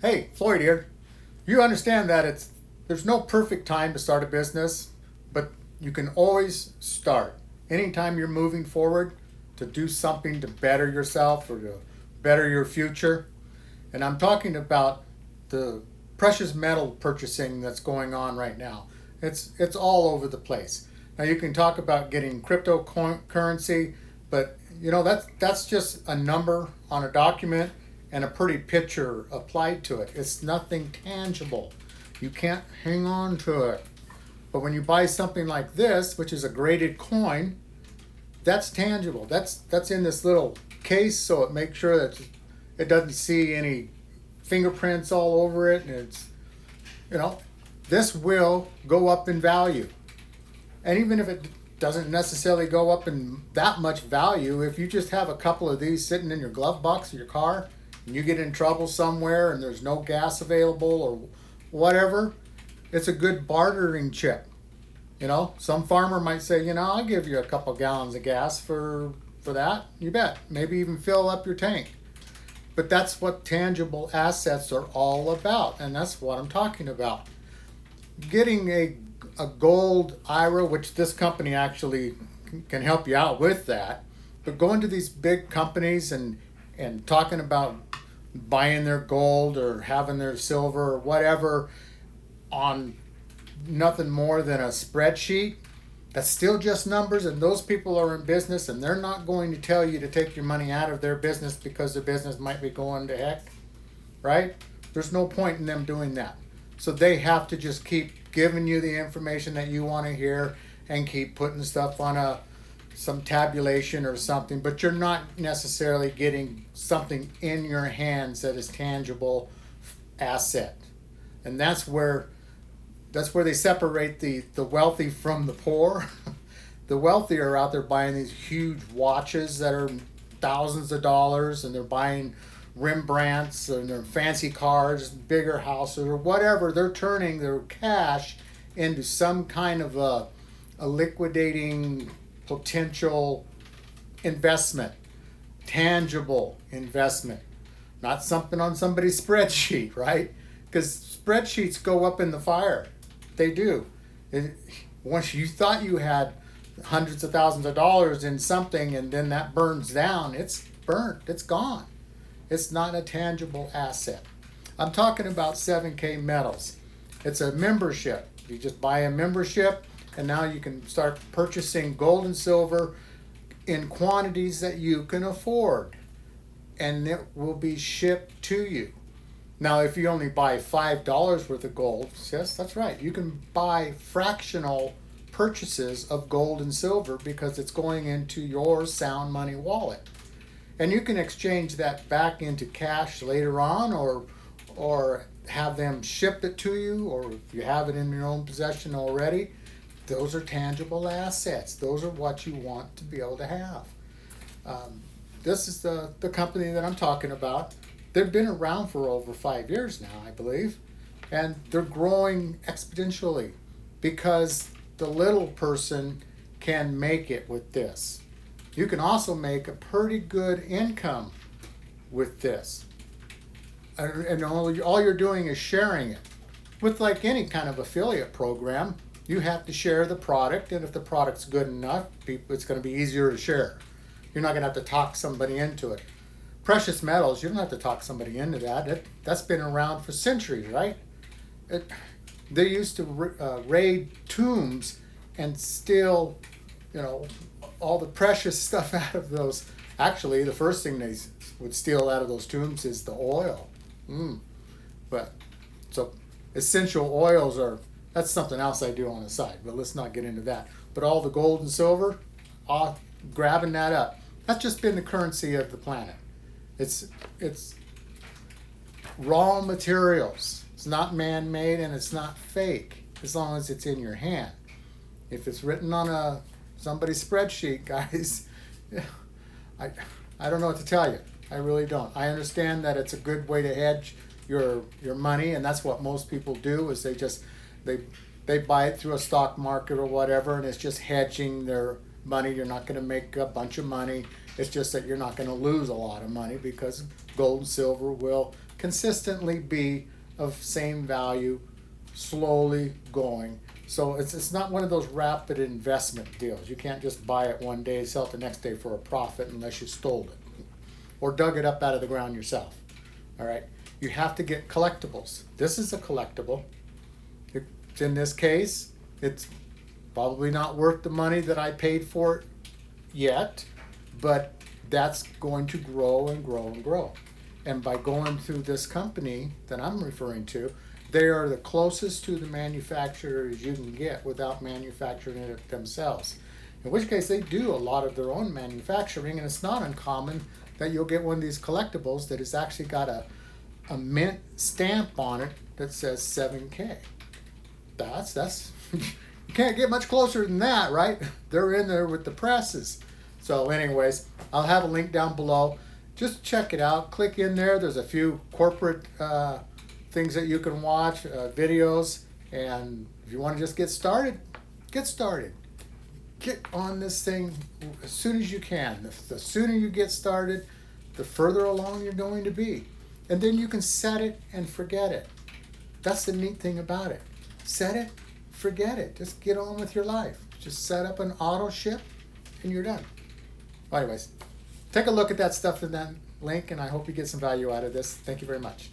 Hey, Floyd here. You understand that there's no perfect time to start a business, but you can always start. Anytime you're moving forward to do something to better yourself or to better your future. And I'm talking about the precious metal purchasing that's going on right now. It's all over the place. Now you can talk about getting cryptocurrency, but that's just a number on a document and a pretty picture applied to it. It's nothing tangible. You can't hang on to it. But when you buy something like this, which is a graded coin, that's tangible. That's in this little case, so it makes sure that it doesn't see any fingerprints all over it, and you know, this will go up in value. And even if it doesn't necessarily go up in that much value, if you just have a couple of these sitting in your glove box of your car and you get in trouble somewhere and there's no gas available or whatever, it's a good bartering chip. Some farmer might say, I'll give you a couple gallons of gas for that. You bet. Maybe even fill up your tank. But that's what tangible assets are all about, and that's what I'm talking about. Getting a gold IRA, which this company actually can help you out with that, but going to these big companies and talking about buying their gold or having their silver or whatever on nothing more than a spreadsheet, that's still just numbers, and those people are in business and they're not going to tell you to take your money out of their business because their business might be going to heck, right? There's no point in them doing that. So they have to just keep giving you the information that you want to hear and keep putting stuff on some tabulation or something, but you're not necessarily getting something in your hands that is tangible asset. And that's where they separate the wealthy from the poor. The wealthy are out there buying these huge watches that are thousands of dollars, and they're buying Rembrandts and their fancy cars, bigger houses, or whatever. They're turning their cash into some kind of a liquidating potential investment, tangible investment, not something on somebody's spreadsheet, right? Because spreadsheets go up in the fire. They do. Once you thought you had hundreds of thousands of dollars in something and then that burns down, it's burnt, it's gone. It's not a tangible asset. I'm talking about 7K Metals. It's a membership. You just buy a membership and now you can start purchasing gold and silver in quantities that you can afford, and it will be shipped to you. Now, if you only buy $5 worth of gold, yes, that's right. You can buy fractional purchases of gold and silver because it's going into your sound money wallet. And you can exchange that back into cash later on, or have them ship it to you, or if you have it in your own possession already. Those are tangible assets. Those are what you want to be able to have. This is the company that I'm talking about. They've been around for over 5 years now, I believe, and they're growing exponentially because the little person can make it with this. You can also make a pretty good income with this. And all you're doing is sharing it. With like any kind of affiliate program, you have to share the product, and if the product's good enough, it's going to be easier to share. You're not going to have to talk somebody into it. Precious metals, you don't have to talk somebody into that. That's been around for centuries, right? They used to raid tombs and steal, all the precious stuff out of those. Actually, the first thing they would steal out of those tombs is the oil. But so essential oils that's something else I do on the side, but let's not get into that. But all the gold and silver, grabbing that up, that's just been the currency of the planet. It's raw materials. It's not man-made and it's not fake, as long as it's in your hand. If it's written on somebody's spreadsheet, guys, I don't know what to tell you. I really don't. I understand that it's a good way to hedge your money, and that's what most people do. Is they buy it through a stock market or whatever, and it's just hedging their money. You're not going to make a bunch of money. It's just that you're not going to lose a lot of money because gold and silver will consistently be of same value, slowly going. So it's not one of those rapid investment deals. You can't just buy it one day, sell it the next day for a profit unless you stole it or dug it up out of the ground yourself. All right. You have to get collectibles. This is a collectible. In this case, it's probably not worth the money that I paid for it yet, but that's going to grow and grow and grow. And by going through this company that I'm referring to, they are the closest to the manufacturer as you can get without manufacturing it themselves. In which case they do a lot of their own manufacturing, and it's not uncommon that you'll get one of these collectibles that has actually got a mint stamp on it that says 7K. That's you can't get much closer than that, right? They're in there with the presses. So anyways, I'll have a link down below. Just check it out. Click in there. There's a few corporate things that you can watch, videos. And if you want to just get started, get started. Get on this thing as soon as you can. The sooner you get started, the further along you're going to be. And then you can set it and forget it. That's the neat thing about it. Set it, forget it. Just get on with your life. Just set up an auto ship and you're done. Well, anyways, take a look at that stuff in that link, and I hope you get some value out of this. Thank you very much.